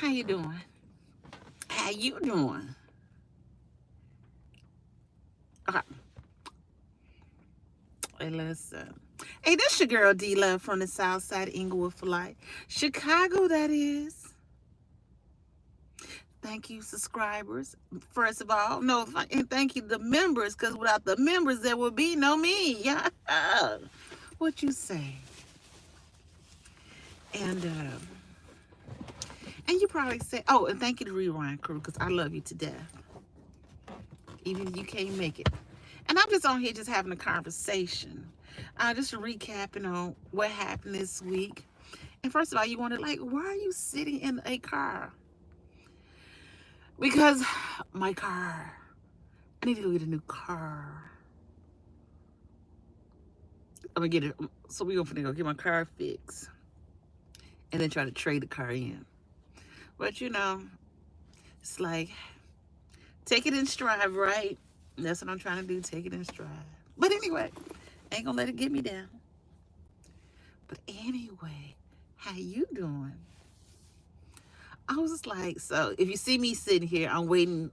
How you doing? How you doing? Okay, hey, listen. Hey, this your girl D Love from the South Side, Inglewood for Life, Chicago. That is. Thank you, subscribers. First of all, no, and thank you the members, because without the members, there would be no me. Yeah, what you say? And and you probably say, oh, and thank you to Rewind Crew, because I love you to death, even if you can't make it. And I'm just on here just having a conversation. Just recapping on what happened this week. And first of all, you wonder, like, why are you sitting in a car? Because my car, I need to go get a new car. I'm gonna get it. So we're gonna go get my car fixed and then try to trade the car in. But it's like, take it in stride, right? That's what I'm trying to do, take it in stride. But anyway, ain't gonna let it get me down. But anyway, how you doing? I was just like, so if you see me sitting here, I'm waiting.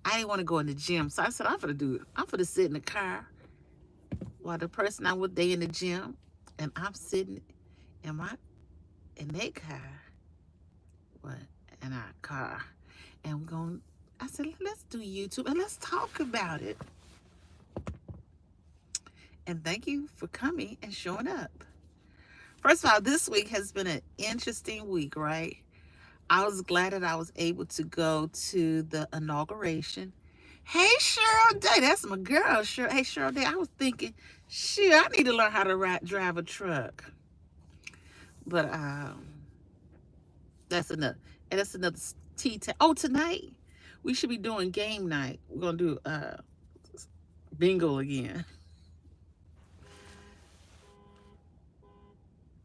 I didn't want to go in the gym. So I said, I'm gonna do it. I'm gonna sit in the car while the person I'm with, they in the gym, and I'm sitting in my in their car, what, in our car. And we're going, I said, let's do YouTube and let's talk about it. And thank you for coming and showing up. First of all, this week has been an interesting week, right? I was glad that I was able to go to the inauguration. Hey, Cheryl Day, that's my girl. Hey, Cheryl Day, I was thinking, shit, I need to learn how to drive a truck. But that's enough. And that's another tea time. Oh, tonight we should be doing game night. We're gonna do bingo again.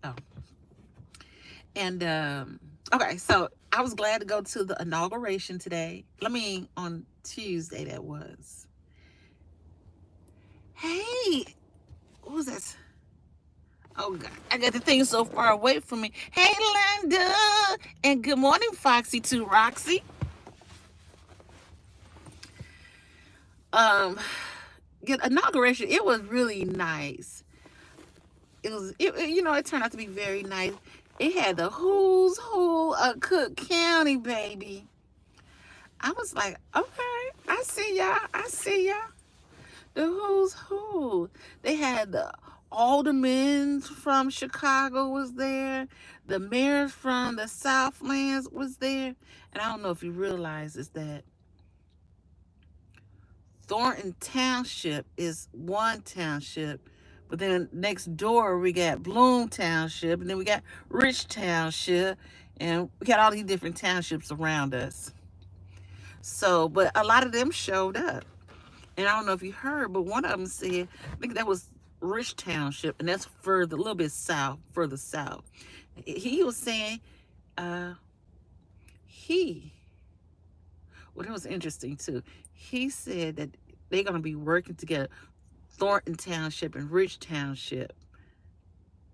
Oh, and okay, so I was glad to go to the inauguration today. I mean, on Tuesday that was. Hey, what was that? Oh God, I got the thing so far away from me. Hey, Linda, and good morning, Foxy to Roxy. Um, get inauguration. It was really nice. It turned out to be very nice. It had the who's who of Cook County, baby. I was like, okay, I see y'all. I see y'all. The who's who. They had the aldermen from Chicago was there. The mayors from the Southlands was there. And I don't know if you realize is that Thornton Township is one township, but then next door we got Bloom Township, and then we got Rich Township, and we got all these different townships around us. So, but a lot of them showed up. And I don't know if you heard, but one of them said, I think that was Rich Township, and that's further, a little bit south, further south. He was saying, uh, he, well, it was interesting too. He said that they're going to be working together, Thornton Township and Rich Township.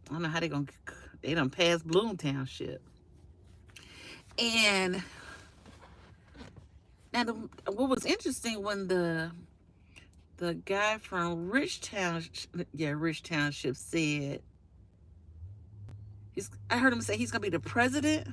I don't know how they done passed Bloom Township. And now what was interesting when the guy from Rich Township said, I heard him say he's gonna be the president.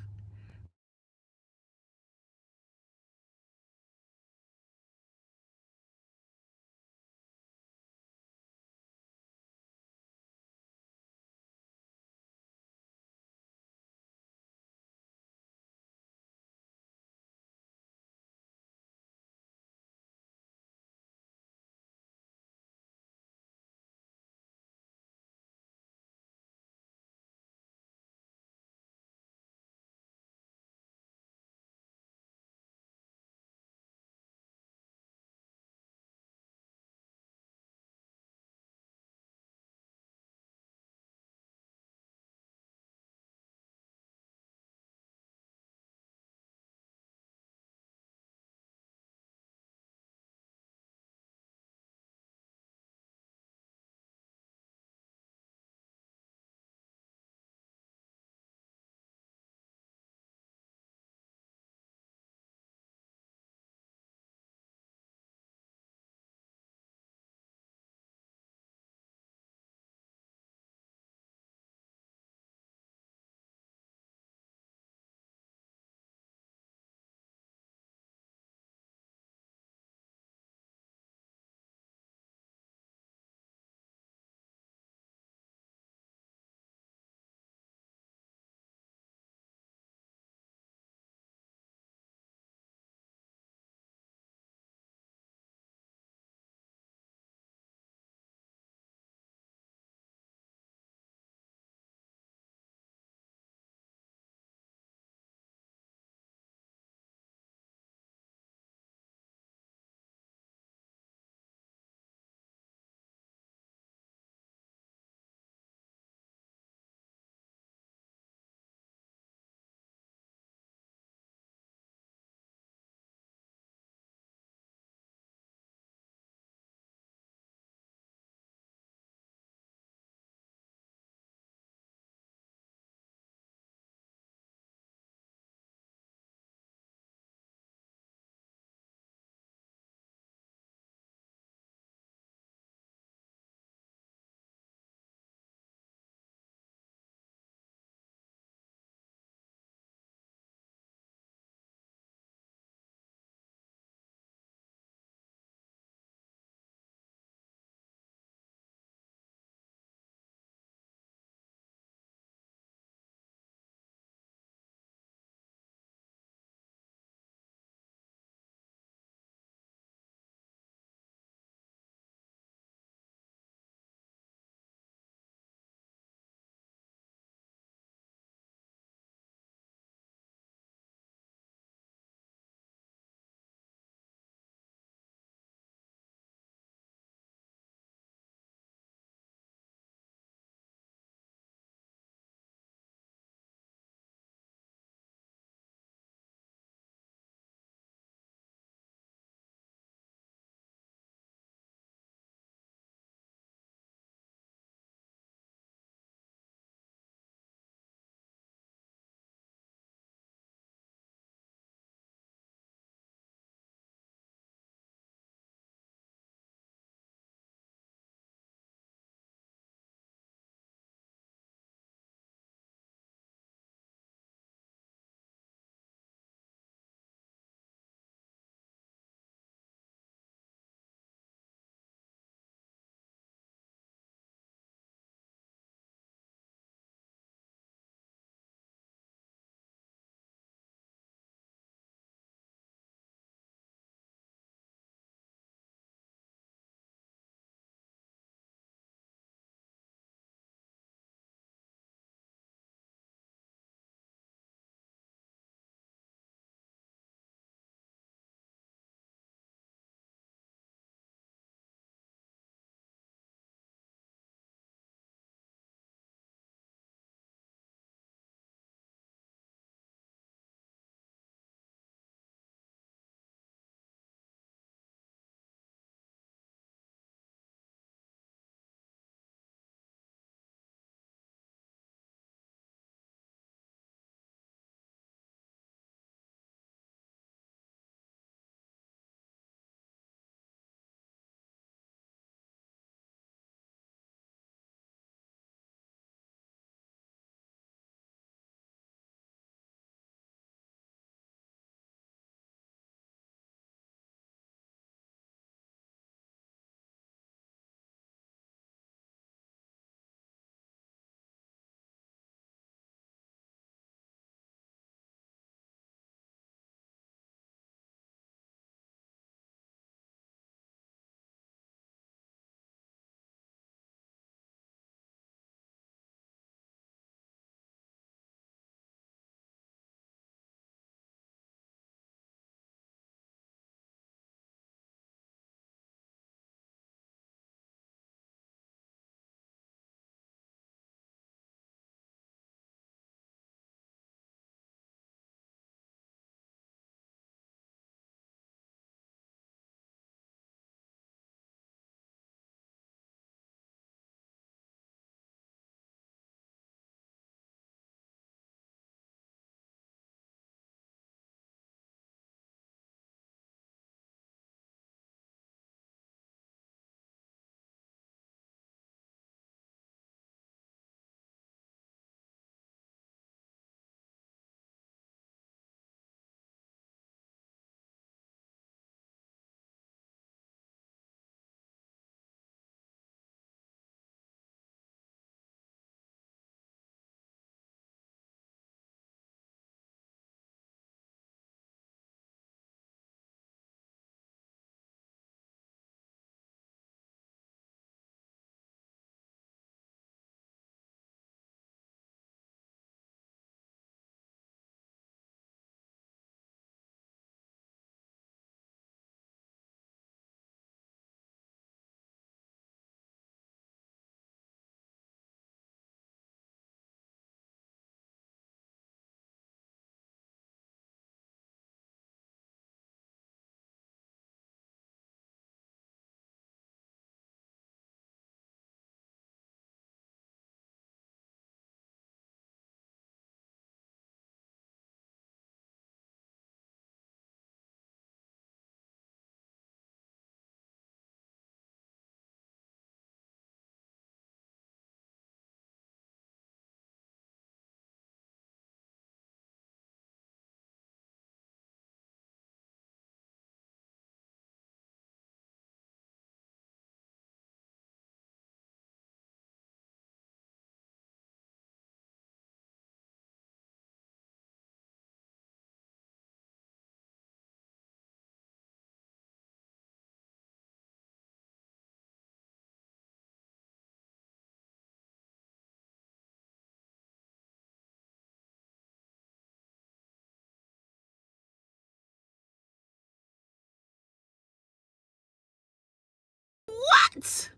What?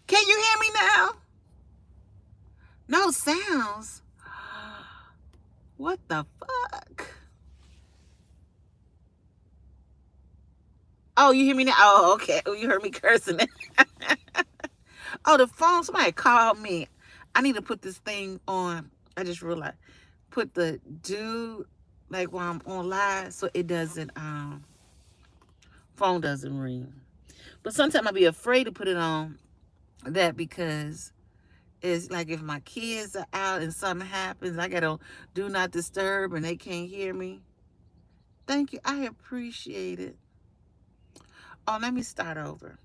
Can you hear me now? No sounds. What the fuck? Oh, you hear me now? Oh, okay. Oh, you heard me cursing. Oh, the phone. Somebody called me. I need to put this thing on. I just realized. Put the do like while I'm on live so it doesn't phone doesn't ring. But sometimes I be afraid to put it on that because it's like if my kids are out and something happens, I gotta do not disturb and they can't hear me. Thank you. I appreciate it. Oh, let me start over.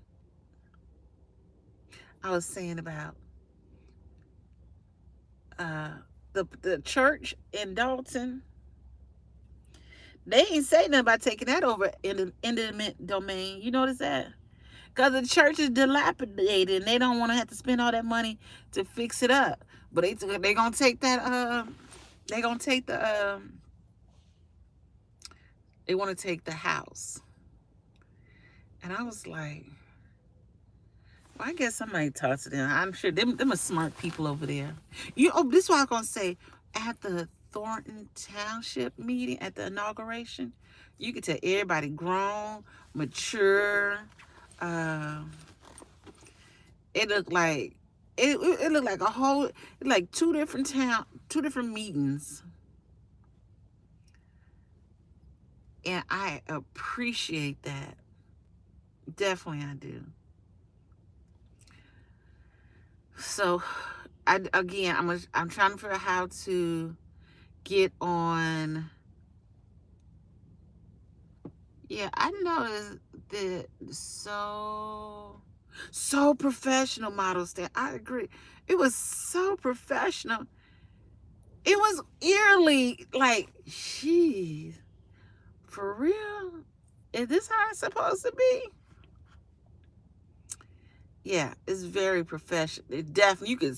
I was saying about uh the church in Dalton. They ain't say nothing about taking that over in the intimate domain. You notice that? Because the church is dilapidated and they don't want to have to spend all that money to fix it up. But they gonna take that they gonna take the they want to take the house. And I was like, well, I guess somebody talked to them. I'm sure them are smart people over there. This is what I was gonna say. At the Thornton Township meeting at the inauguration, you could tell everybody grown, mature. Uh, it looked like it looked like a whole like two different meetings, and I appreciate that. Definitely, I do. So, I'm trying to figure out how to get on. Yeah, I noticed that so professional model stand. I agree. It was so professional. It was eerily like, geez, for real? Is this how it's supposed to be? Yeah, it's very professional. It definitely, you could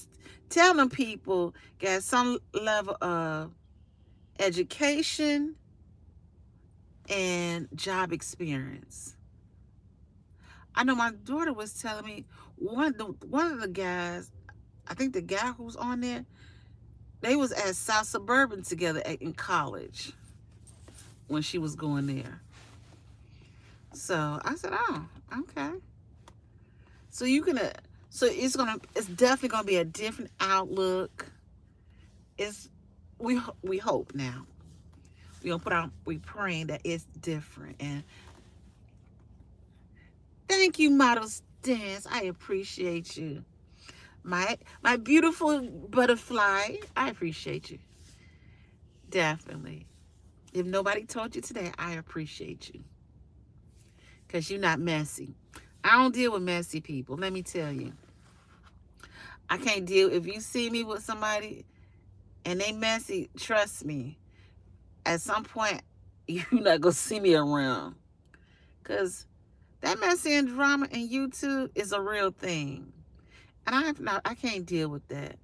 tell them people got some level of education and job experience. I know my daughter was telling me one of the guys, I think the guy who's on there, they was at South Suburban together in college when she was going there. So I said, oh, okay. So it's definitely gonna be a different outlook. We hope now. We praying that it's different. And thank you, Model Stance. I appreciate you. My beautiful butterfly. I appreciate you. Definitely. If nobody told you today, I appreciate you. Because you're not messy. I don't deal with messy people. Let me tell you. I can't deal. If you see me with somebody and they messy, trust me. At some point, you're not going to see me around. Because that messy and drama in YouTube is a real thing. And I can't deal with that.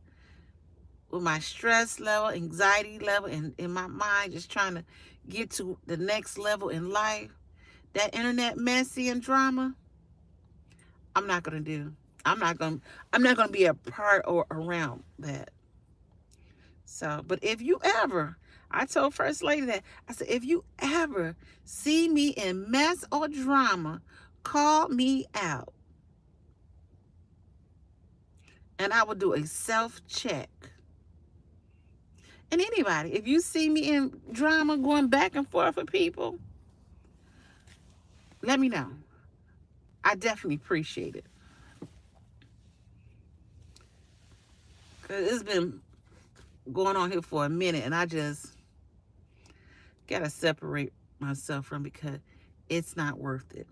With my stress level, anxiety level, and in my mind, just trying to get to the next level in life. That internet messy and drama, I'm not gonna do. I'm not gonna be a part or around that. So, but if you ever, I told First Lady that, I said, if you ever see me in mess or drama, call me out. And I will do a self-check. And anybody, if you see me in drama going back and forth with people, let me know. I definitely appreciate it. Because it's been going on here for a minute and I just got to separate myself from because it's not worth it.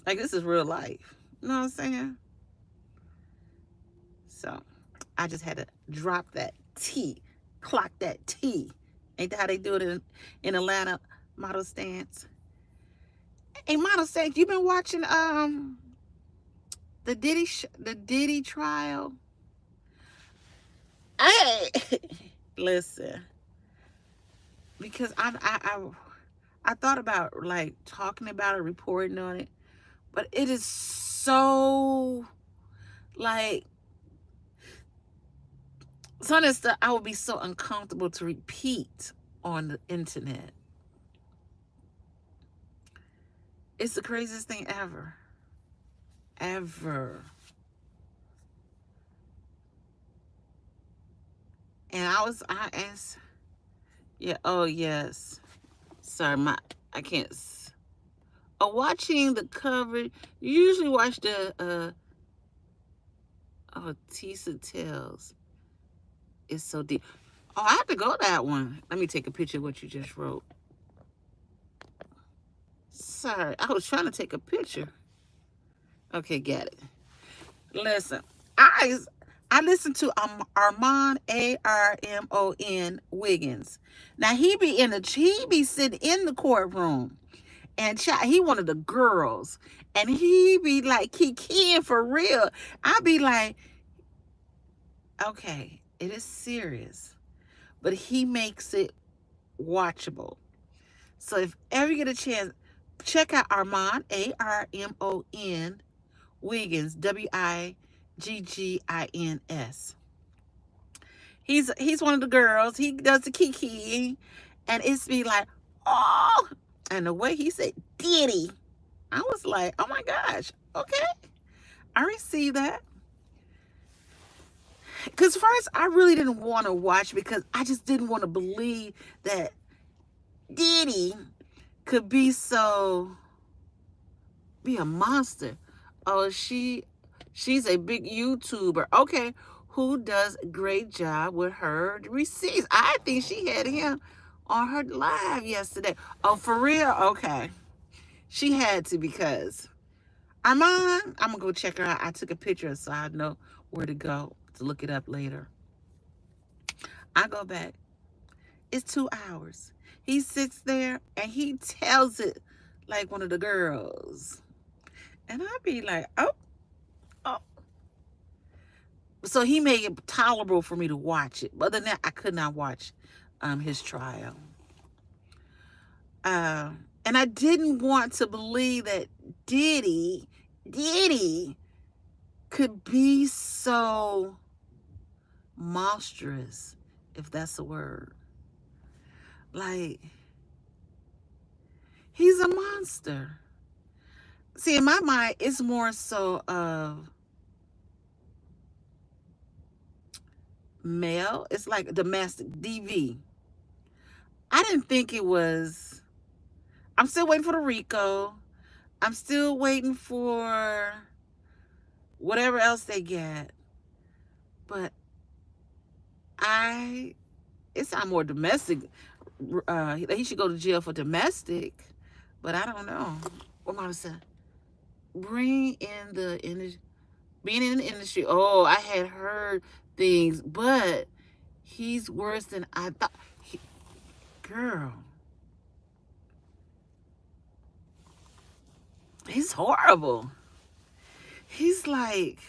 Like, this is real life. You know what I'm saying? So, I just had to drop that T, clock that T. Ain't that how they do it in Atlanta, Model Stance? Hey, Model Stance, you been watching the Diddy trial? Hey, listen, because I thought about like talking about it, reporting on it, but it is so like some of that stuff I would be so uncomfortable to repeat on the internet. It's the craziest thing ever. Ever. And I asked, yeah, oh yes. Sorry, I can't. Watching the coverage, you usually watch the Tisa Tells. It's so deep. Oh, I have to go to that one. Let me take a picture of what you just wrote. Sorry, I was trying to take a picture. Okay, get it. Listen, I listen to Armon Armon Wiggins. Now he be sitting in the courtroom, and he one of the girls, and he be like kikiing for real. I be like, okay, it is serious, but he makes it watchable. So if ever you get a chance, check out Armon Armon Wiggins Wiggins. He's one of the girls. He does the kiki, and it's be like, oh, and the way he said Diddy, I was like, oh my gosh, okay, I received that. Because first I really didn't want to watch because I just didn't want to believe that Diddy could be a monster. Oh, she's a big YouTuber. Okay, who does a great job with her receipts. I think she had him on her live yesterday. Oh, for real? Okay. She had to because I'm gonna go check her out. I took a picture so I know where to go to look it up later. I go back. It's 2 hours. He sits there and he tells it like one of the girls. And I be like, oh. So he made it tolerable for me to watch it. But other than that, I could not watch his trial. And I didn't want to believe that Diddy could be so monstrous, if that's a word. Like, he's a monster. See, in my mind, it's more so of male. It's like domestic, DV. I didn't think it was. I'm still waiting for the RICO. I'm still waiting for whatever else they get. But it's not more domestic. He should go to jail for domestic. But I don't know. What Mama said? Bring in the industry. Being in the industry. Oh, I had heard things, but he's worse than I thought. Girl. He's horrible. He's like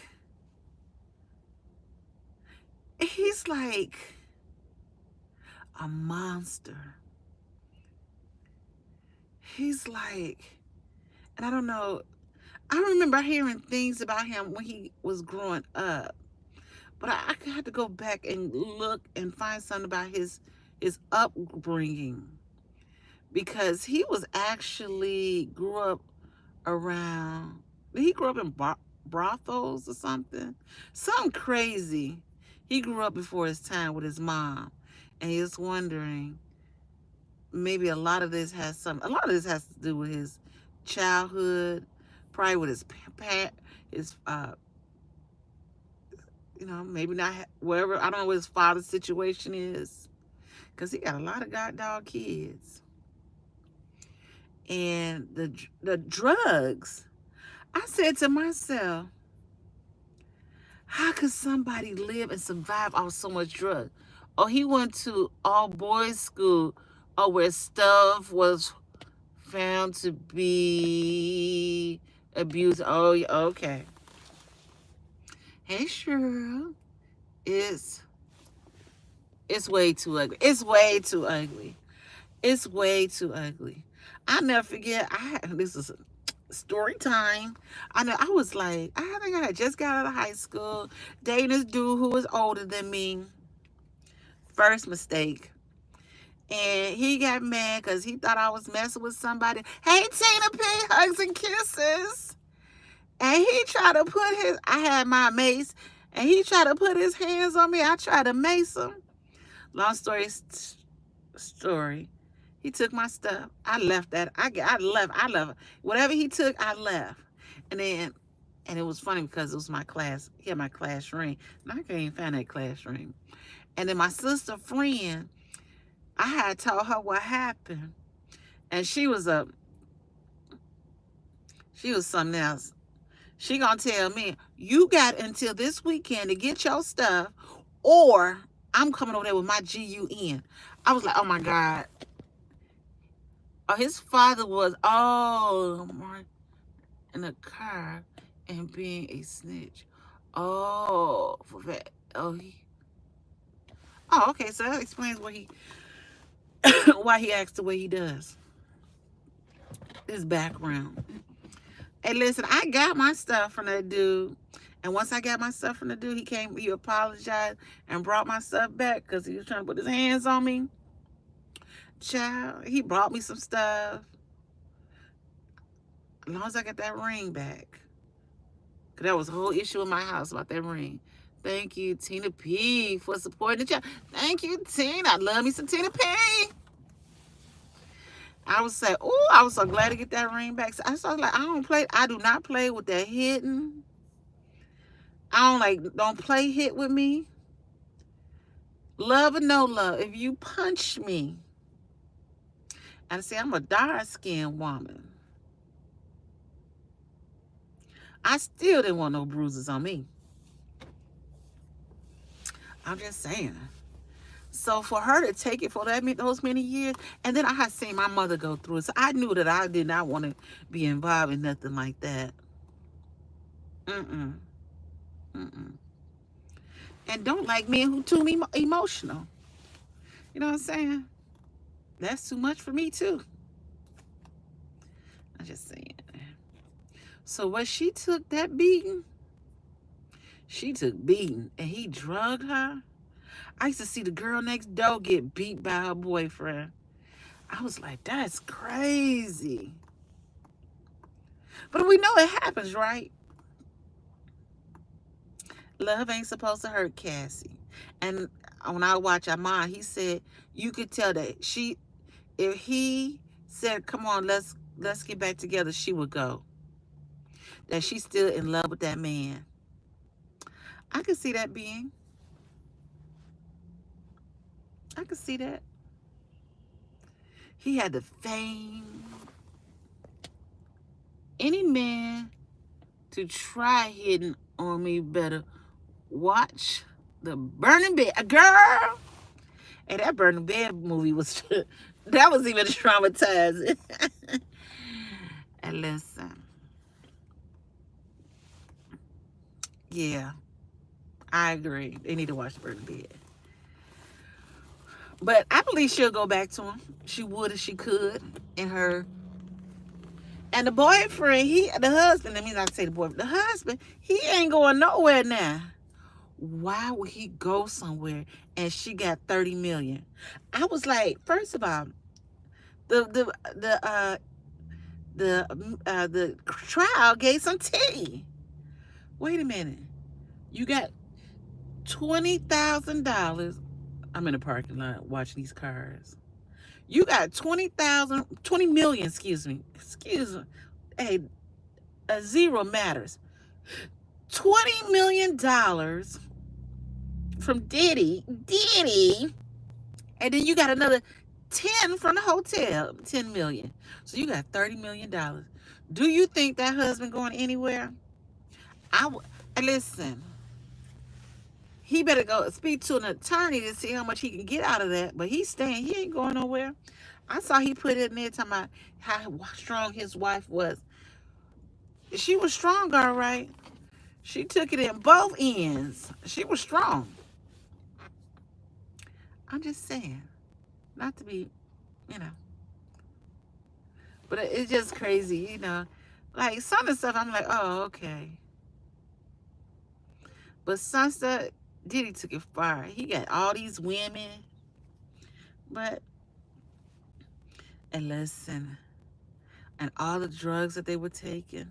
a monster. He's like, and I don't know, I remember hearing things about him when he was growing up, but I had to go back and look and find something about his upbringing, because he was actually grew up in brothels or something crazy. He grew up before his time with his mom, and he was wondering, maybe a lot of this has to do with his childhood, probably with his maybe not wherever. I don't know what his father's situation is, because he got a lot of goddamn kids. And the drugs, I said to myself, how could somebody live and survive off so much drugs? Oh, he went to all boys school, where stuff was found to be abused. Oh, okay. Hey, Cheryl. It's way too ugly. It's way too ugly. It's way too ugly. I'll never forget. Story time. I know I was like, I think I had just got out of high school, dating this dude who was older than me. First mistake. And he got mad because he thought I was messing with somebody. Hey, Tina P, hugs and kisses. And he tried to put I had my mace, and he tried to put his hands on me. I tried to mace him. Long story. He took my stuff. I left that. I left. I left. Whatever he took, I left. And then, and it was funny because it was my class. He had my class ring. And I can't even find that class ring. And then my sister friend, I had told her what happened. And she was something else. She gonna tell me, you got until this weekend to get your stuff, or I'm coming over there with my GUN. I was like, oh my God. Oh, his father was in a car and being a snitch. Oh, for that. Okay. So that explains what why he acts the way he does. His background. Hey, listen, I got my stuff from that dude. And once I got my stuff from the dude, he apologized and brought my stuff back because he was trying to put his hands on me. Child, he brought me some stuff. As long as I got that ring back. Because that was a whole issue in my house about that ring. Thank you, Tina P, for supporting the channel. Thank you, Tina. I love me some Tina P. I was say, oh, I was so glad to get that ring back. So I was like, I do not play with that hitting. Don't play hit with me. Love or no love. If you punch me, and say I'm a dark-skinned woman, I still didn't want no bruises on me. I'm just saying. So for her to take it for those many years, and then I had seen my mother go through it, so I knew that I did not want to be involved in nothing like that. Mm-mm. And don't like men who too emotional. You know what I'm saying? That's too much for me too. I'm just saying. So when she took that beating, and he drugged her. I used to see the girl next door get beat by her boyfriend. I was like, that's crazy. But we know it happens, right? Love ain't supposed to hurt Cassie. And when I watch Armand, he said you could tell that if he said, come on, let's get back together, she would go. That she's still in love with that man. I could see that being. I could see that. He had the fame. Any man to try hitting on me better watch the Burning Bed. Girl! Hey, that Burning Bed movie was, that was even traumatizing. And listen. Yeah, I agree. They need to watch Burning Bed. But I believe she'll go back to him. She would if she could. And the boyfriend, the husband, the husband, he ain't going nowhere now. Why would he go somewhere and she got 30 million? I was like, first of all, the trial gave some tea. Wait a minute. You got $20,000. I'm in a parking lot watching these cars. You got 20 million, excuse me. Hey, a zero matters. $20 million from Diddy. And then you got another 10 from the hotel, 10 million. So you got $30 million. Do you think that husband going anywhere? Listen, he better go speak to an attorney to see how much he can get out of that. But he's staying. He ain't going nowhere. I saw he put it in there talking about how strong his wife was. She was strong, all right. She took it in both ends. She was strong. I'm just saying. Not to be, But it's just crazy, Like some of the stuff, I'm like, oh, okay. But some stuff, Diddy took it far. He got all these women, but and listen, and all the drugs that they were taking,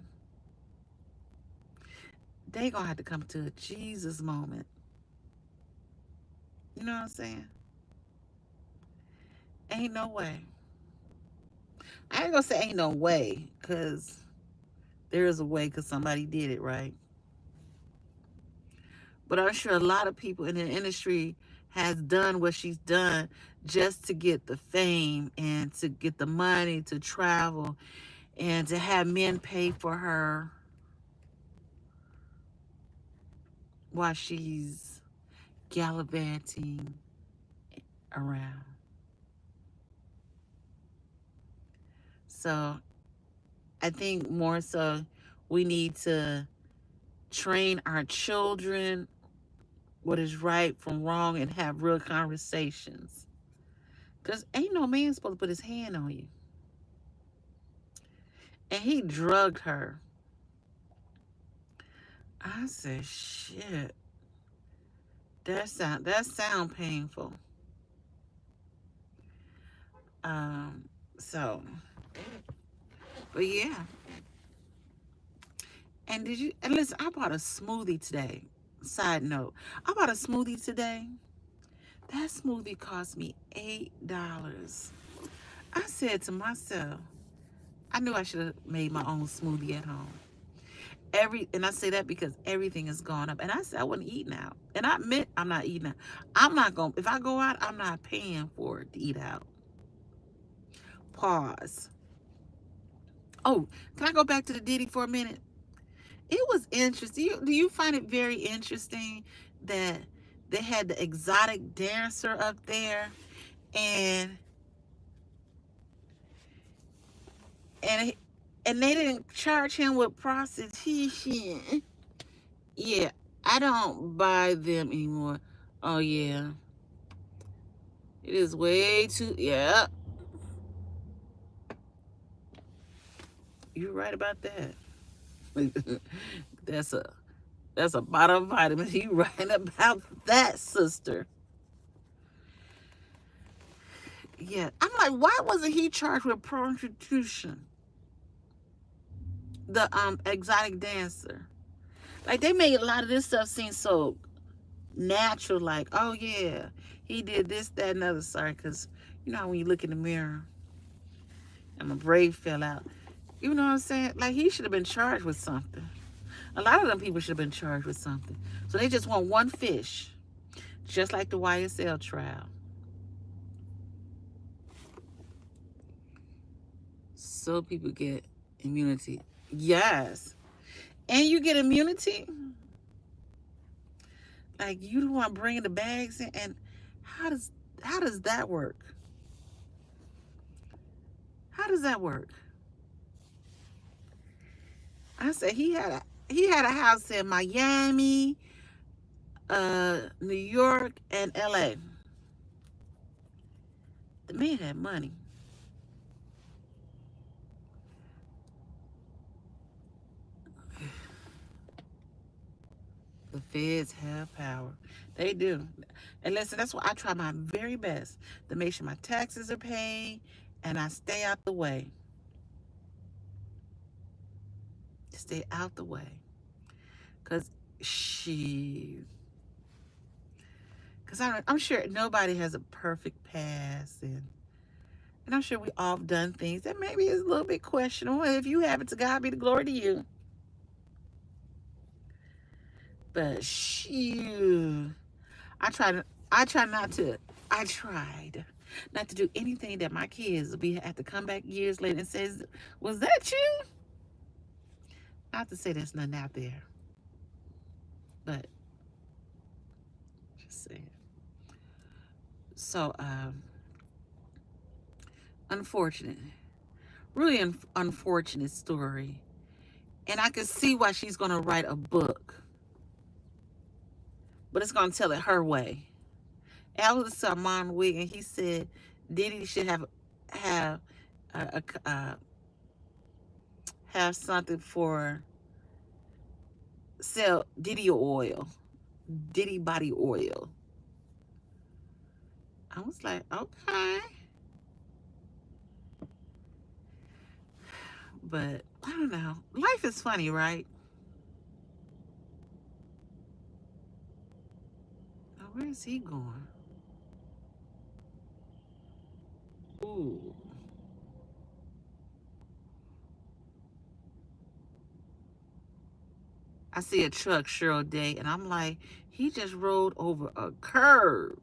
they gonna have to come to a Jesus moment. You know what I'm saying? Ain't no way. I ain't gonna say ain't no way, cause there is a way, cause somebody did it right. But I'm sure a lot of people in the industry has done what she's done just to get the fame and to get the money to travel and to have men pay for her while she's gallivanting around. So I think more so we need to train our children what is right from wrong and have real conversations. Because ain't no man supposed to put his hand on you. And he drugged her. I said, shit. That sound painful. Um, so, but yeah. And did you and listen, I bought a smoothie today. Side note. I bought a smoothie today. That smoothie cost me $8. I said to myself, I knew I should have made my own smoothie at home. And I say that because everything has gone up. And I said I wasn't eating out. And I admit I'm not eating out. I'm not going if I go out, I'm not paying for it to eat out. Pause. Oh, can I go back to the Diddy for a minute? It was interesting. Do you find it very interesting that they had the exotic dancer up there and and and they didn't charge him with prostitution? Yeah, I don't buy them anymore. Oh yeah, it is way too. Yeah, you're right about that. that's a that's a bottom vitamin. You right about that, sister. Yeah, I'm like, why wasn't he charged with prostitution? The exotic dancer. Like they made a lot of this stuff seem so natural. Like, oh yeah, he did this, that, and other. Sorry, because you know when you look in the mirror and my braid fell out. You know what I'm saying? Like he should have been charged with something. A lot of them people should have been charged with something. So they just want one fish, just like the YSL trial. So people get immunity. Yes. And you get immunity. Like you don't want bringing the bags in, and how does how does that work? How does that work? I said he had a house in Miami, New York, and LA. The man had money. The feds have power. They do. And listen, that's why I try my very best to make sure my taxes are paid and I stay out the way. Stay out the way. Cause she because I'm sure nobody has a perfect past and I'm sure we all have done things that maybe is a little bit questionable. If you have it, to God be the glory to you. But shoot, I tried. I tried not to. I tried not to do anything that my kids will be have to come back years later and says, "Was that you?" Not to say there's nothing out there, but just saying. So, unfortunate, really unfortunate story, and I can see why she's gonna write a book, but it's gonna tell it her way. And I was listening to Armand Wig, and he said Diddy should have have something for sell Diddy oil, Diddy body oil. I was like, okay. But I don't know. Life is funny, right? Now, where is he going? Ooh. I see a truck, Cheryl Day, and I'm like, he just rode over a curb.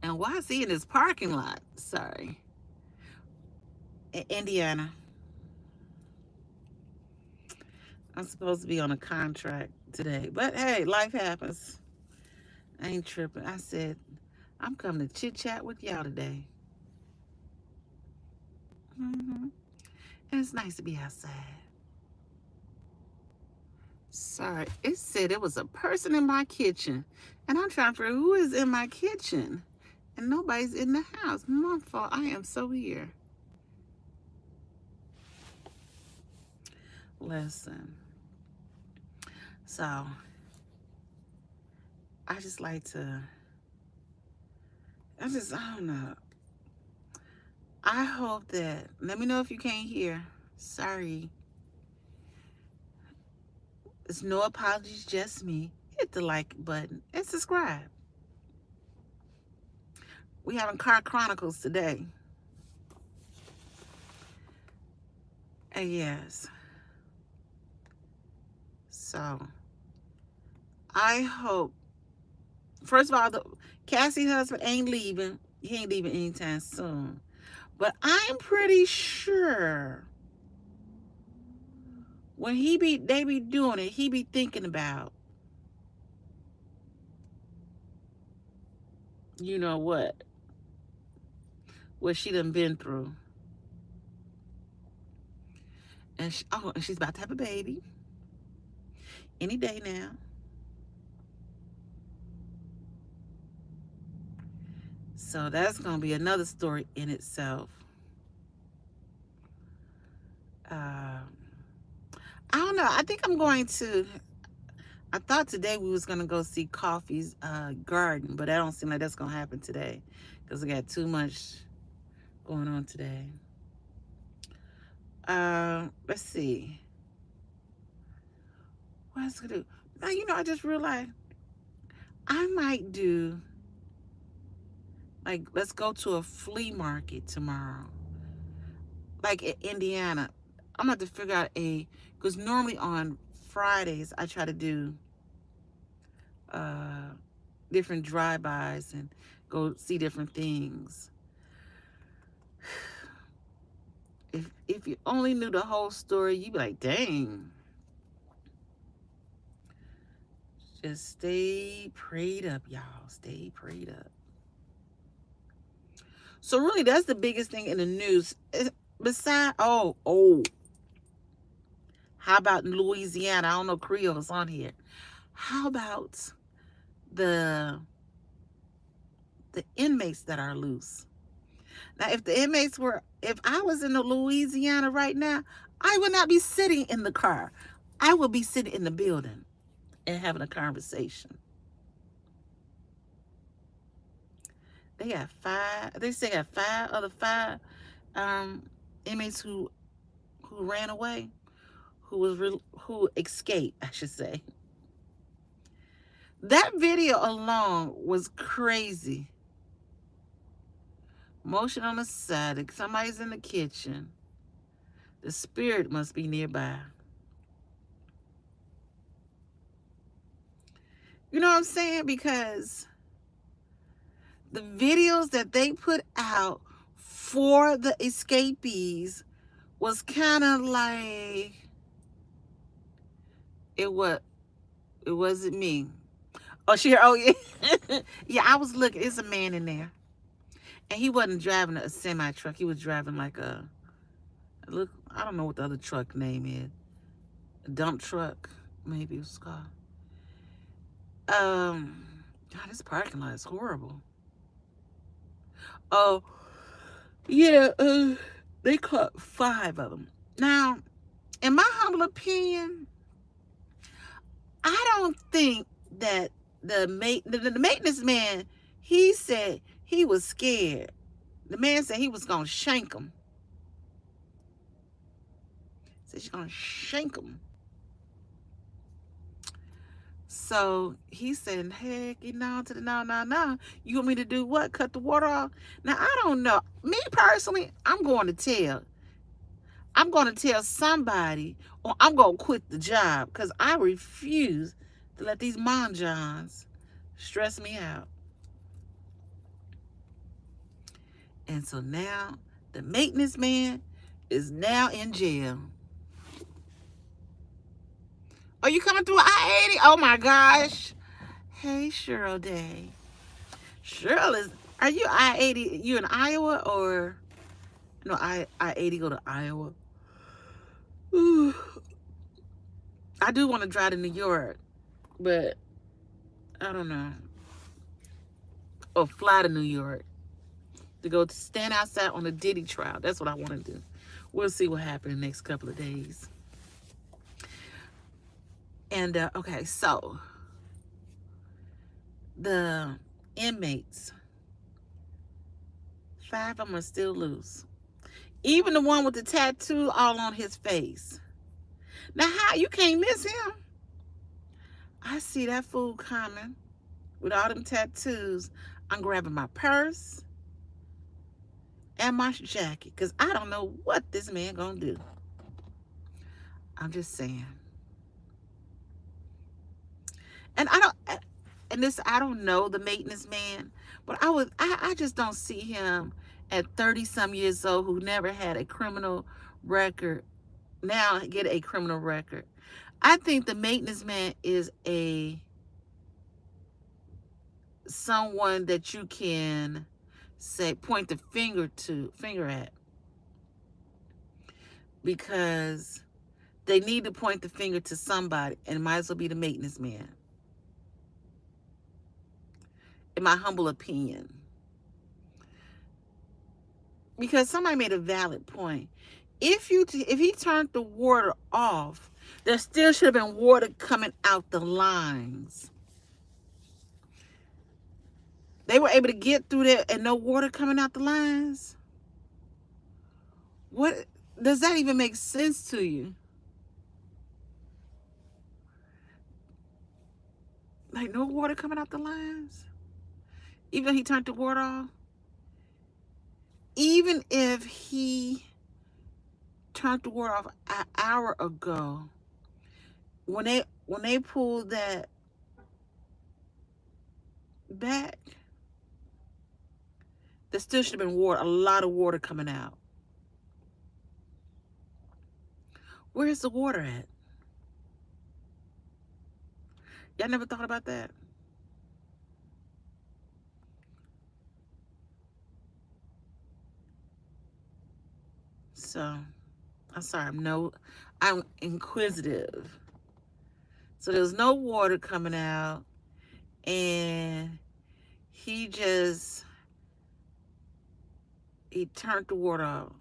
And why is he in his parking lot? Sorry. In Indiana. I'm supposed to be on a contract today. But hey, life happens. I ain't tripping. I said, I'm coming to chit chat with y'all today. And it's nice to be outside. Sorry, it said it was a person in my kitchen. And I'm trying to figure who is in my kitchen. And nobody's in the house. My fault. I am so here. Listen. So, I just like to, I don't know. I hope that, let me know if you can't hear. Sorry. It's no apologies, just me. Hit the like button and subscribe. We having Car Chronicles today. Yes. So, I hope, first of all, Cassie husband ain't leaving. He ain't leaving anytime soon. But I'm pretty sure when they be doing it, he be thinking about, you know what she done been through. And she's about to have a baby any day now. So that's going to be another story in itself. I don't know. I think I'm going to, I thought today we was going to go see Coffee's garden, but I don't seem like that's going to happen today because we got too much going on today. Let's see. What else to do? Now, I just realized I might do, like, let's go to a flea market tomorrow. Like in Indiana. I'm going to have to figure out because normally on Fridays I try to do different drive-bys and go see different things. If you only knew the whole story, you'd be like, dang. Just stay prayed up, y'all. Stay prayed up. So really, that's the biggest thing in the news. Besides, how about in Louisiana? I don't know, Creole's on here. How about the inmates that are loose? Now, if I was in Louisiana right now, I would not be sitting in the car. I would be sitting in the building and having a conversation. They got five other inmates who ran away, who escaped, I should say. That video alone was crazy. Motion on the side. Somebody's in the kitchen. The spirit must be nearby. You know what I'm saying? Because the videos that they put out for the escapees was kind of like, it wasn't me. Oh, yeah. Yeah, I was looking. It's a man in there. And he wasn't driving a semi truck. He was driving like I don't know what the other truck name is. A dump truck, maybe it was called. God, this parking lot is horrible. Oh, yeah, they caught 5 of them. Now, in my humble opinion, I don't think that the maintenance man, he said he was scared. The man said he was gonna shank him. Said she's gonna shank him. So he said, heck, to the no. You want me to do what? Cut the water off? Now I don't know. Me personally, I'm going to tell. I'm going to tell somebody, or I'm going to quit the job, because I refuse to let these Monjons stress me out. And so now the maintenance man is now in jail. Are you coming through I-80? Oh my gosh. Hey, Cheryl Day. Cheryl are you I-80? You in Iowa or? No, I-80 go to Iowa. Ooh. I do want to drive to New York, but I don't know. Or fly to New York to go to stand outside on the Diddy trial. That's what I want to do. We'll see what happens in the next couple of days. And, okay, so the inmates, 5 of them are still loose. Even the one with the tattoo all on his face. Now, how you can't miss him? I see that fool coming with all them tattoos. I'm grabbing my purse and my jacket, because I don't know what this man gonna do. I'm just saying. And I don't know the maintenance man, but I just don't see him at 30-some years old, who never had a criminal record, now get a criminal record. I think the maintenance man is someone that you can say, point the finger at, because they need to point the finger to somebody, and it might as well be the maintenance man, in my humble opinion. Because somebody made a valid point. If he turned the water off, there still should have been water coming out the lines. They were able to get through there and no water coming out the lines? What does that even make sense to you? Like, no water coming out the lines? Even though he turned the water off? Even if he turned the water off an hour ago, when they pulled that back, there still should have been water, a lot of water coming out. Where's the water at? Y'all never thought about that? So, I'm sorry, I'm inquisitive. So there's no water coming out, and he turned the water off.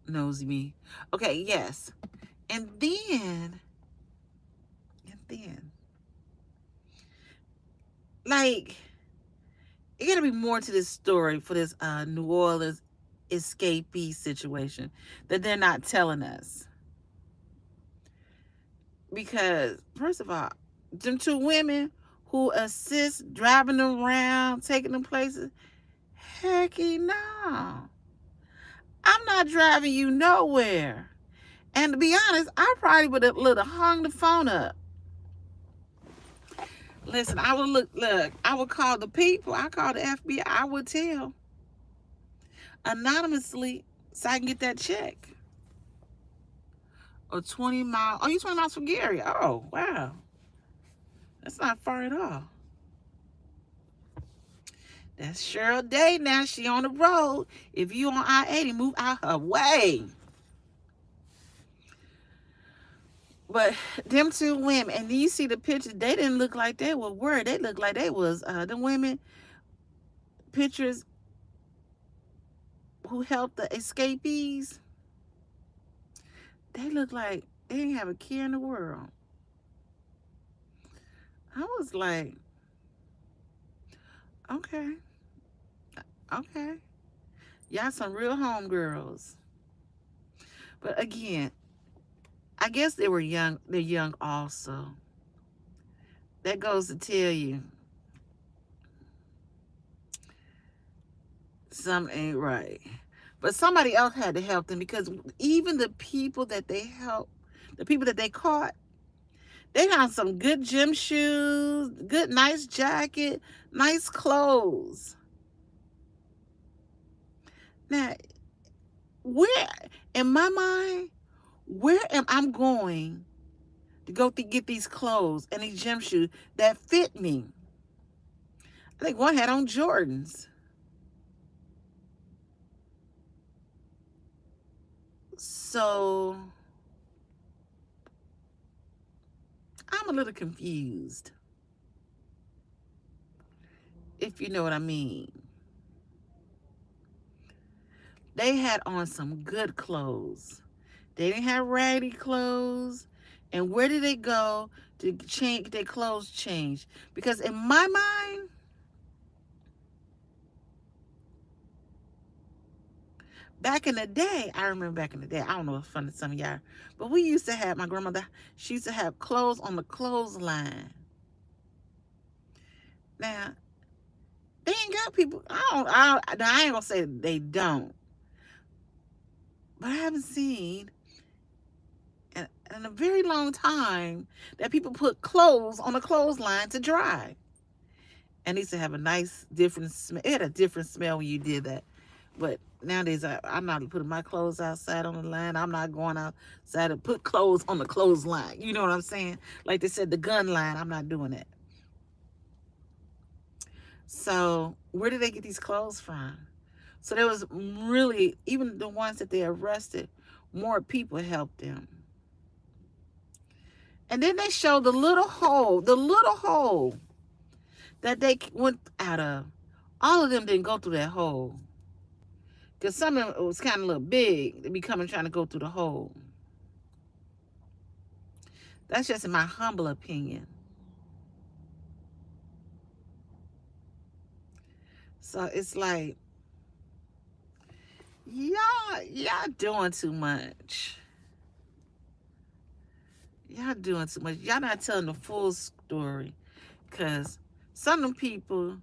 Knows me. Okay, yes. And then, like, it gotta be more to this story for this New Orleans escapee situation that they're not telling us. Because, first of all, them 2 women who assist driving them around, taking them places, hecky no. I'm not driving you nowhere. And to be honest, I probably would have hung the phone up. Listen, I would I would call the people. I call the FBI. I would tell anonymously so I can get that check. Or 20 miles. Oh, you 20 miles from Gary. Oh, wow. That's not far at all. That's Cheryl Day now. She on the road. If you on I-80, move out her way. But them 2 women, and you see the pictures, they didn't look like they were worried. They looked like they was, the women, pictures who helped the escapees, they look like they didn't have a care in the world. I was like, okay, okay. Y'all some real homegirls. But again, I guess they were young. They're young also. That goes to tell you something ain't right. But somebody else had to help them, because even the people that they helped, the people that they caught, they got some good gym shoes, good nice jacket, nice clothes. Now, where, in my mind, where am I going to go to get these clothes and these gym shoes that fit me? I think one had on Jordans. So I'm a little confused, if you know what I mean. They had on some good clothes. They didn't have raggedy clothes. And where did they go to change their clothes changed? Because in my mind, back in the day, I remember back in the day, I don't know if it's funny to some of y'all, but we used to have, my grandmother, she used to have clothes on the clothesline. Now, they ain't got people, I ain't gonna say they don't, but I haven't seen in a very long time that people put clothes on the clothesline to dry. And it used to have a nice different smell. It had a different smell when you did that. But nowadays, I'm not putting my clothes outside on the line. I'm not going outside to put clothes on the clothesline. You know what I'm saying? Like they said, the gun line, I'm not doing that. So where did they get these clothes from? So there was really, even the ones that they arrested, more people helped them. And then they showed the little hole that they went out of. All of them didn't go through that hole. Because some of them was kind of a little big. They be coming trying to go through the hole. That's just in my humble opinion. So it's like, y'all doing too much. Y'all doing too much. Y'all not telling the full story. Because some of them people,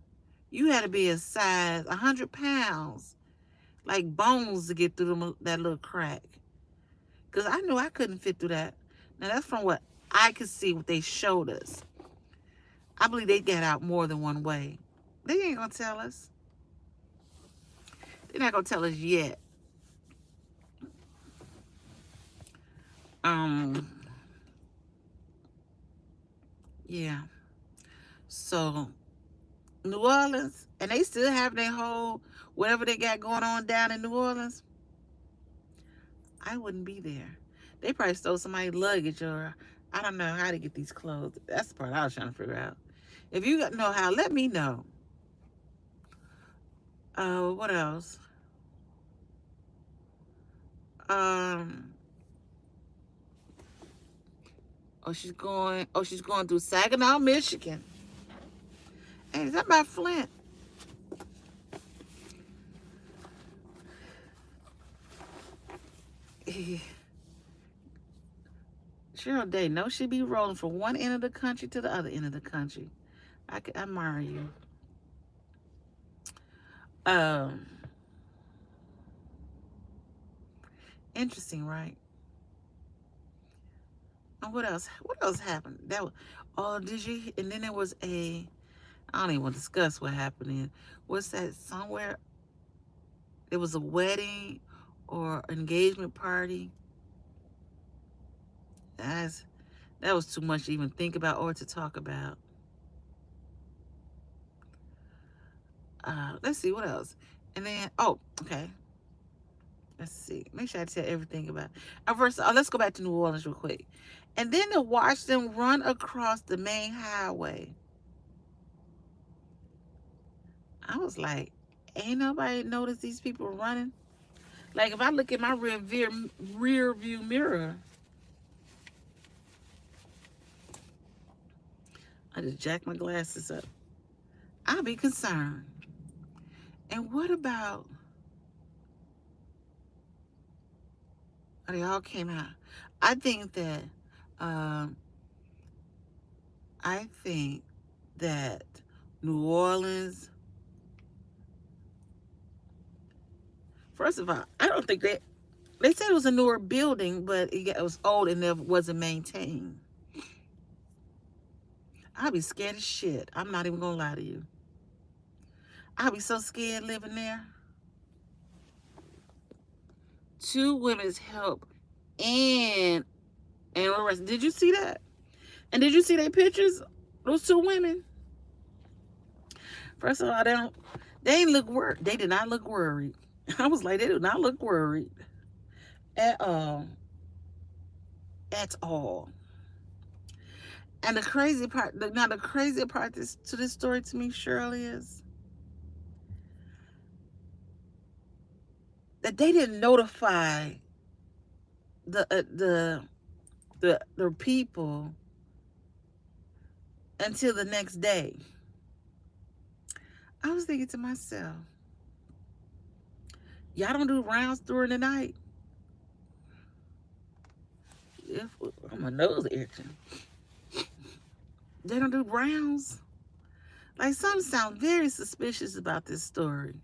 you had to be a size 100 pounds, like bones, to get through that little crack. Because I knew I couldn't fit through that. Now, that's from what I could see, what they showed us. I believe they get out more than one way. They ain't going to tell us. They're not going to tell us yet. Yeah. So, New Orleans, and they still have their whole, whatever they got going on down in New Orleans, I wouldn't be there. They probably stole somebody's luggage, or I don't know how to get these clothes. That's the part I was trying to figure out. If you know how, let me know. What else? She's going through Saginaw, Michigan. Hey, is that by Flint? Cheryl Day, no, she be rolling from one end of the country to the other end of the country. I admire you. Interesting, right? And what else? What else happened? Did you? And then there was I don't even want to discuss what happened in. What's that? Somewhere there was a wedding or engagement party. That was too much to even think about or to talk about. Let's see what else. And then, okay. Let's see. Make sure I tell everything about. First, let's go back to New Orleans real quick. And then to watch them run across the main highway, I was like, ain't nobody noticed these people running. Like if I look at my rear view mirror, I just jack my glasses up, I'll be concerned. And what about, they all came out. I think that, I think that New Orleans, first of all, I don't think they said it was a newer building, but it was old and never wasn't maintained. I'd be scared as shit. I'm not even gonna lie to you. I'd be so scared living there. 2 women's help and arrested. Did you see that? And did you see their pictures? Those 2 women. First of all, they didn't look worried. They did not look worried. I was like, they do not look worried at all. At all. And the crazy part, the crazy part to this story to me, Shirley, is that they didn't notify the people until the next day. I was thinking to myself, y'all don't do rounds during the night? My nose itching. They don't do rounds? Like, something sounds very suspicious about this story.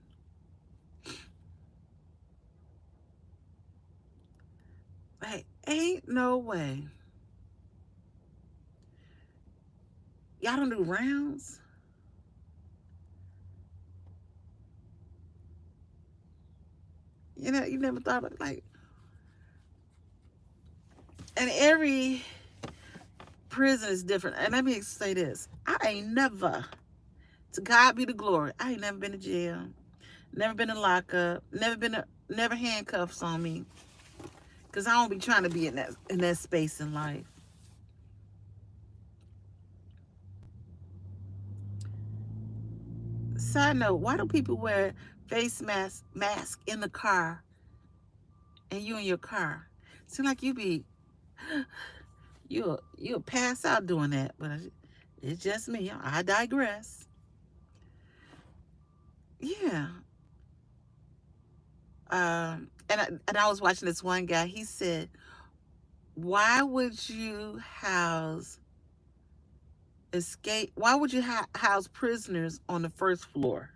Like, ain't no way. Y'all don't do rounds? You know, you never thought of, like, and every prison is different. And let me say this. I ain't never, to God be the glory, I ain't never been to jail, never been in lockup, never handcuffs on me. Because I don't be trying to be in that space in life. Side note, why do people wear face mask in the car and you in your car? Seems like you'll pass out doing that, but it's just me. I digress. Yeah. And I was watching this one guy. He said, why would you house house prisoners on the first floor?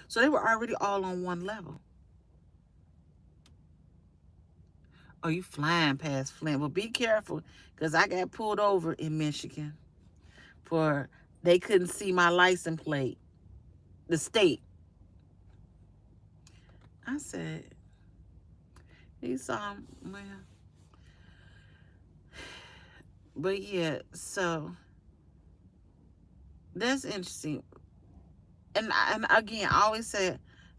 So they were already all on one level. Oh, you flying past Flint. Well, be careful, because I got pulled over in Michigan for they couldn't see my license plate. The state. I said, he saw him. Well, but yeah, so that's interesting. And again, I always say,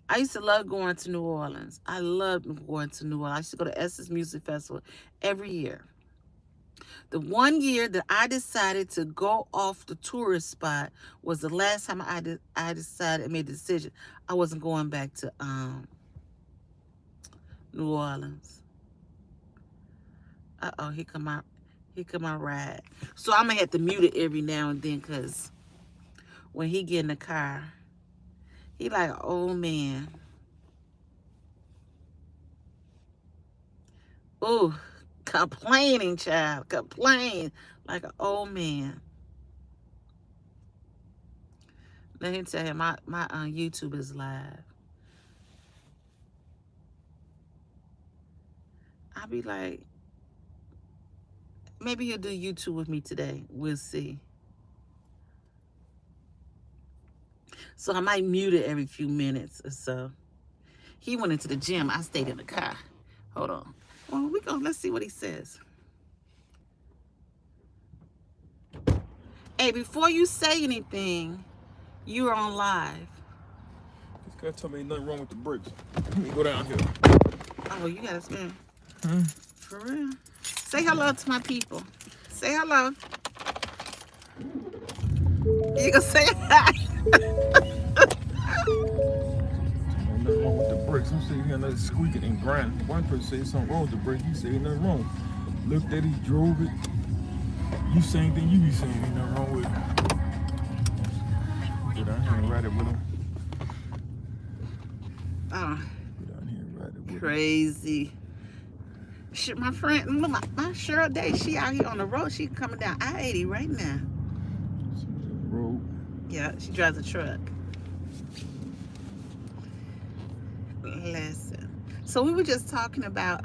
I used to love going to New Orleans. I loved going to New Orleans. I used to go to Essence Music Festival every year. The one year that I decided to go off the tourist spot was the last time I decided, made the decision I wasn't going back to New Orleans. Uh-oh, here come my ride. So I'm gonna have to mute it every now and then, because when he get in the car, he like an old man. Ooh, complaining, child. Complain like an old man. Let me tell you, my YouTube is live. I'll be like, maybe he'll do YouTube with me today. We'll see. So I might mute it every few minutes or so. He went into the gym. I stayed in the car. Hold on. Well, let's see what he says. Hey, before you say anything, you're on live. This guy told me ain't nothing wrong with the brakes. Let me go down here. Oh, you gotta spin. For real? Say hello to my people. Say hello. You gonna say hi? Nothing wrong with the brakes. I'm sitting here like squeaking and grinding. One person said something wrong with the brake. He said ain't nothing wrong. Looked at it, he drove it. You same thing you be saying, ain't nothing wrong with it. Get down here and ride it with him. Oh, Get down here and ride it with him. crazy. Shit, my friend, my Cheryl Day, she out here on the road. She coming down I-80 right now. Road. Yeah, she drives a truck. Listen. So we were just talking about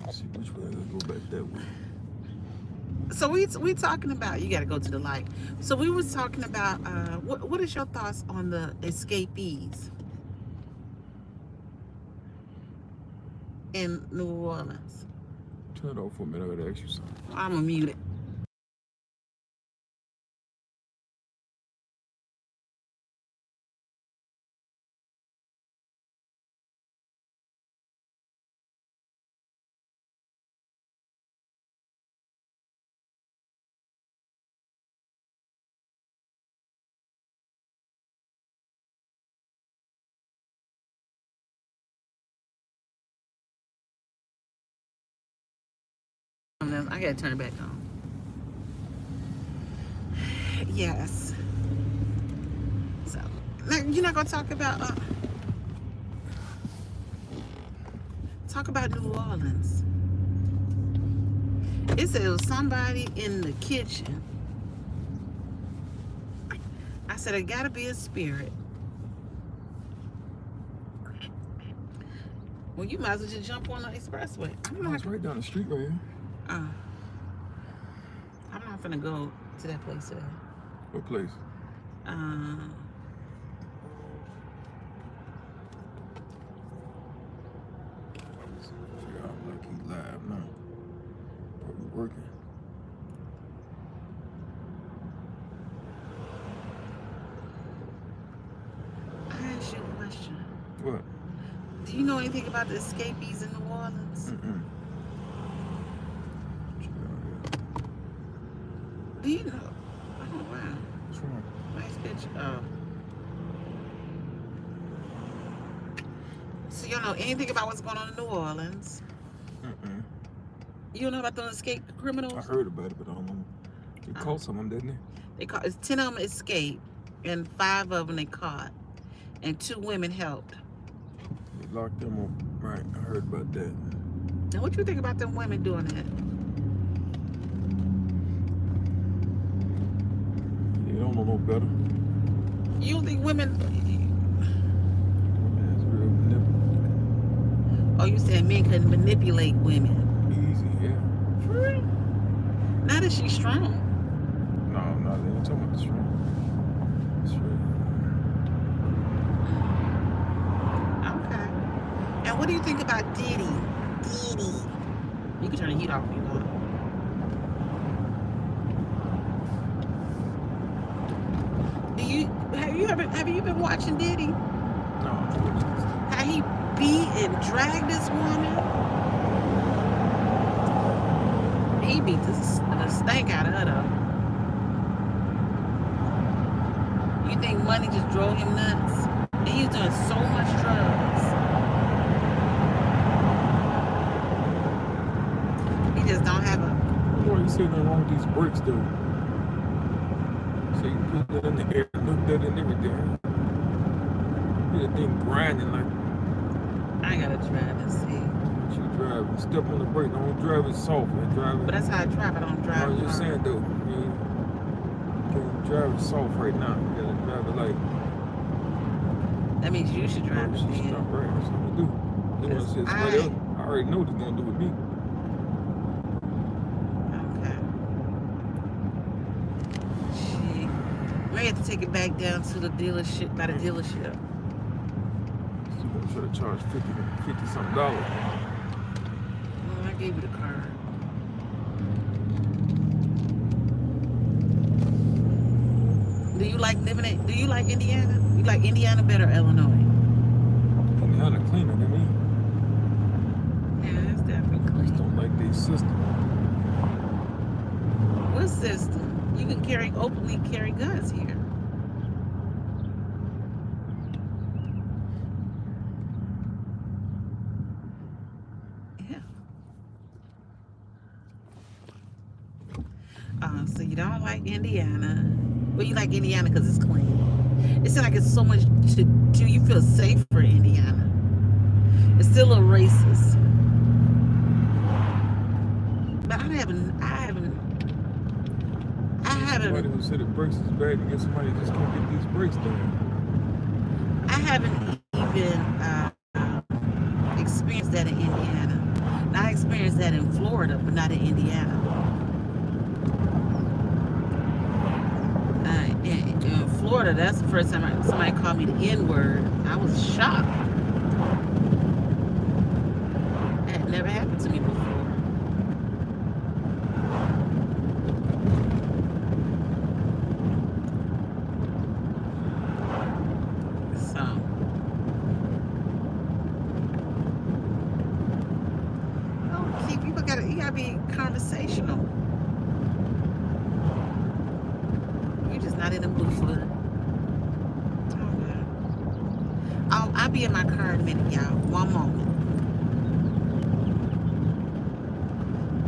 Let's see which way I gotta go back that way. so we talking about, you got to go to the light. So we was talking about what is your thoughts on the escapees in New Orleans? Turn it off for a minute. I gotta ask you something. I'm gonna mute it. I gotta turn it back on. Yes. So now you're not gonna talk about New Orleans. It said it was somebody in the kitchen. I said it gotta be a spirit. Well, you might as well just jump on the expressway. It's right down the street right here. I'm not gonna go to that place today. What place? Like he's live now. Probably working. I asked you a question. What? Do you know anything about the escapees in New Orleans? Mm-mm. Do you know? Oh, wow. What's wrong? Nice picture. Oh. So you don't know anything about what's going on in New Orleans? Mm-mm. You don't know about those escaped criminals? I heard about it, but I don't know. They caught some of them, didn't they? It's 10 of them escaped, and 5 of them they caught, and 2 women helped. They locked them up. Right, I heard about that. Now, what you think about them women doing that? They don't know no better. You don't think women? That's real manipulative. Oh, you said men couldn't manipulate women? Easy, yeah. For real? Now that she's strong. No, they ain't talking about the strong. Okay. And what do you think about Diddy? You can turn the heat off if you want. Have you been watching Diddy? No. How he beat and dragged this woman? He beat the stank out of her though. You think money just drove him nuts? And he's doing so much drugs. He just don't have a... Boy, you say nothing wrong with these bricks though. So you put that in the air, looked at it and everything. That thing grinding like... I gotta drive and see. You drive, step on the brake, don't drive it soft, man. Drive it. But that's how I drive. I don't drive. I was just saying though, you can't drive it soft right now. You gotta drive it like... That means you should drive it. She Then. stop right. That's what I do. Then when I said somebody else, I already know what it's gonna do with me. Okay. Shit. We have to take it back down to the dealership, by the dealership. So you're gonna try to charge $50 something dollars. Oh, I gave you the card. Do you like living in? Do you like Indiana? You like Indiana better or Illinois? Indiana cleaner than me. Yeah, it's definitely I just clean. don't like their system. What system. You can openly carry guns here. Yeah. So you don't like Indiana. Well, you like Indiana because it's clean. It seems like it's so much to do. You feel safer in Indiana. It's still a little racist. But Somebody who said the brakes is bad to get somebody who just can't get these brakes done. I haven't even experienced that in Indiana. Now, I experienced that in Florida, but not in Indiana. In Florida, that's the first time somebody called me the N-word. I was shocked. That had never happened to me before. You gotta be conversational. You're just not in the mood for it. I'll be in my car in a minute, y'all. One moment.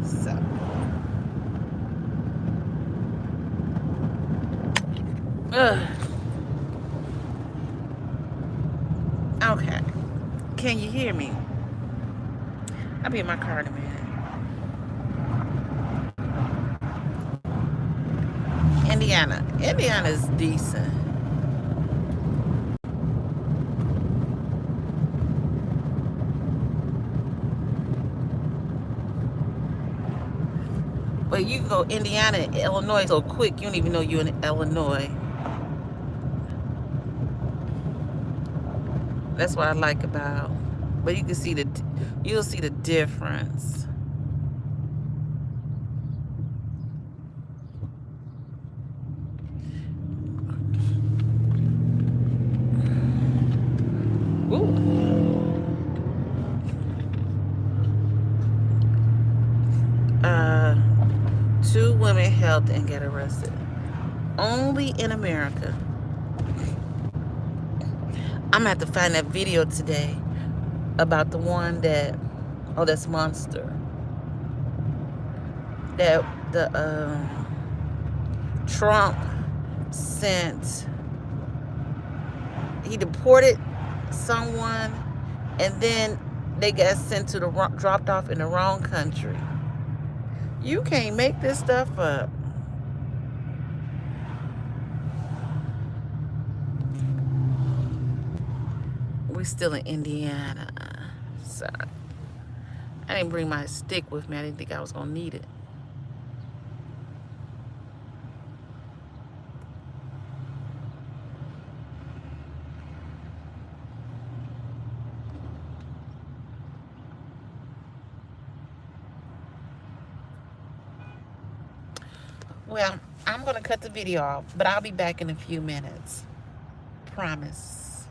So. Okay. Can you hear me? I'll be in my car in a minute. Indiana is decent. But you can go Indiana and Illinois so quick you don't even know you're in Illinois. That's what I like about. But you can see you'll see the difference. Two women helped and get arrested. Only in America. I'm gonna have to find that video today about the one that, oh, that's Monster. That the Trump sent. He deported someone, and then they got sent to dropped off in the wrong country. You can't make this stuff up. We're still in Indiana. So I didn't bring my stick with me. I didn't think I was gonna need it. Well, I'm going to cut the video off, but I'll be back in a few minutes. Promise.